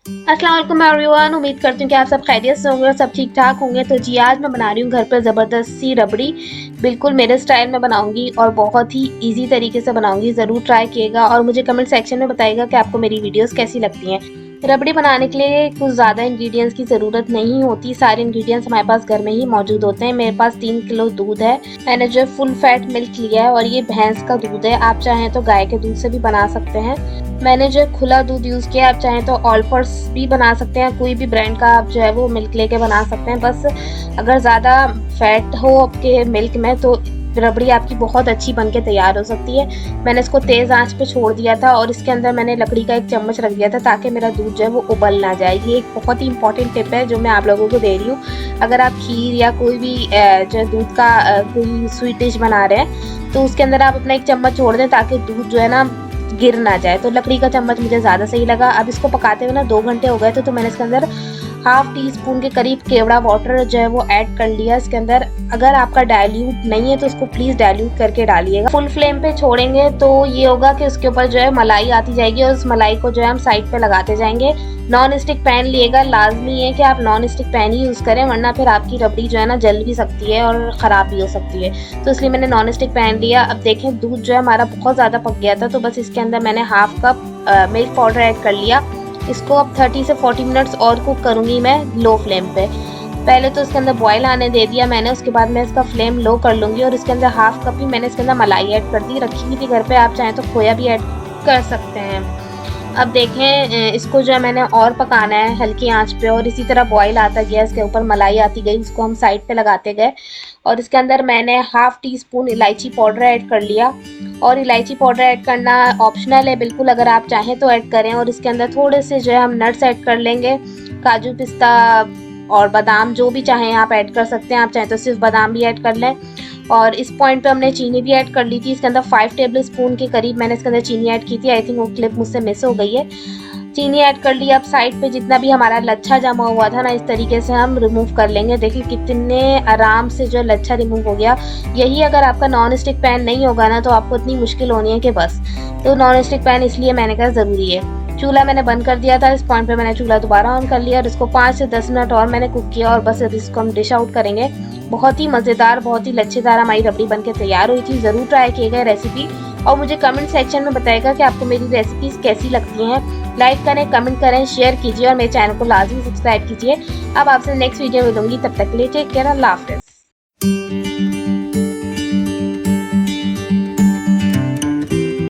अस्सलाम वालेकुम एवरीवन। उम्मीद करती हूँ कि आप सब खैरियत से होंगे और सब ठीक ठाक होंगे। तो जी आज मैं बना रही हूँ घर पर ज़बरदस्त सी रबड़ी। बिल्कुल मेरे स्टाइल में बनाऊंगी और बहुत ही इजी तरीके से बनाऊंगी। ज़रूर ट्राई किएगा और मुझे कमेंट सेक्शन में बताइएगा कि आपको मेरी वीडियोस कैसी लगती हैं। रबड़ी बनाने के लिए कुछ ज़्यादा इंग्रेडिएंट्स की ज़रूरत नहीं होती। सारे इंग्रेडिएंट्स हमारे पास घर में ही मौजूद होते हैं। मेरे पास 3 किलो दूध है। मैंने जो फुल फैट मिल्क लिया है और ये भैंस का दूध है। आप चाहें तो गाय के दूध से भी बना सकते हैं। मैंने जो खुला दूध यूज़ किया, आप चाहें तो ऑलफर्स भी बना सकते हैं। कोई भी ब्रांड का आप जो है वो मिल्क लेके बना सकते हैं। बस अगर ज़्यादा फैट हो आपके मिल्क में तो रबड़ी आपकी बहुत अच्छी बनके तैयार हो सकती है। मैंने इसको तेज़ आंच पे छोड़ दिया था और इसके अंदर मैंने लकड़ी का एक चम्मच रख दिया था ताकि मेरा दूध जो है वो उबल ना जाए। ये एक बहुत ही इंपॉर्टेंट टिप है जो मैं आप लोगों को दे रही हूँ। अगर आप खीर या कोई भी जो है दूध का कोई स्वीट डिश बना रहे हैं तो उसके अंदर आप अपना एक चम्मच छोड़ दें ताकि दूध जो है ना गिर ना जाए। तो लकड़ी का चम्मच मुझे ज़्यादा सही लगा। अब इसको पकाते हुए ना 2 घंटे हो गए थे तो मैंने इसके अंदर हाफ टी स्पून के करीब केवड़ा वाटर जो है वो ऐड कर लिया इसके अंदर। अगर आपका डाइल्यूट नहीं है तो उसको प्लीज़ डाइल्यूट करके डालिएगा। फुल फ्लेम पे छोड़ेंगे तो ये होगा कि उसके ऊपर जो है मलाई आती जाएगी और उस मलाई को जो है हम साइड पे लगाते जाएंगे। नॉन स्टिक पैन लिएगा। लाजमी है कि आप नॉन स्टिक पैन ही यूज़ करें वरना फिर आपकी रबड़ी जो है ना जल भी सकती है और ख़राब भी हो सकती है। तो इसलिए मैंने नॉन स्टिक पैन लिया। अब देखें दूध जो है हमारा बहुत ज़्यादा पक गया था तो बस इसके अंदर मैंने half cup milk powder add कर लिया। इसको अब 30 से 40 मिनट्स और कुक करूँगी मैं लो फ्लेम पे। पहले तो इसके अंदर बॉयल आने दे दिया मैंने, उसके बाद मैं इसका फ्लेम लो कर लूँगी और इसके अंदर हाफ कप ही मैंने इसके अंदर मलाई ऐड कर दी। रखी हुई थी घर पे, आप चाहें तो खोया भी ऐड कर सकते हैं। अब देखें इसको जो है मैंने और पकाना है हल्की आंच पे और इसी तरह बॉईल आता गया, इसके ऊपर मलाई आती गई, इसको हम साइड पे लगाते गए और इसके अंदर मैंने हाफ टी स्पून इलायची पाउडर ऐड कर लिया। और इलायची पाउडर ऐड करना ऑप्शनल है बिल्कुल, अगर आप चाहें तो ऐड करें। और इसके अंदर थोड़े से जो है हम नट्स ऐड कर लेंगे, काजू पिस्ता और बादाम जो भी चाहें आप ऐड कर सकते हैं। आप चाहें तो सिर्फ बादाम भी ऐड कर लें। और इस पॉइंट पे हमने चीनी भी ऐड कर ली थी। इसके अंदर 5 टेबल स्पून के करीब मैंने इसके अंदर चीनी ऐड की थी। आई थिंक वो क्लिप मुझसे मिस हो गई है। चीनी ऐड कर लिया। अब साइड पे जितना भी हमारा लच्छा जमा हुआ था ना इस तरीके से हम रिमूव कर लेंगे। देखिए कितने आराम से जो लच्छा रिमूव हो गया। यही अगर आपका नॉन स्टिक पैन नहीं होगा ना तो आपको इतनी मुश्किल होनी है कि बस। तो नॉन स्टिक पैन इसलिए मैंने कहा ज़रूरी है। चूल्हा मैंने बंद कर दिया था। इस पॉइंट पे मैंने चूल्हा दोबारा ऑन कर लिया और इसको 5 से 10 मिनट और मैंने कुक किया और बस अब इसको हम डिश आउट करेंगे। बहुत ही मज़ेदार, बहुत ही लच्छेदार हमारी रबड़ी बनके तैयार हुई थी। ज़रूर ट्राई किएगा रेसिपी और मुझे कमेंट सेक्शन में बताइएगा कि आपको मेरी रेसिपीज़ कैसी लगती हैं। लाइक करें, कमेंट करें, शेयर कीजिए और मेरे चैनल को लाजमी सब्सक्राइब कीजिए। अब आपसे नेक्स्ट वीडियो में मिलूंगी, तब तक के लिए टेक केयर, अल्लाह हाफ़िज़।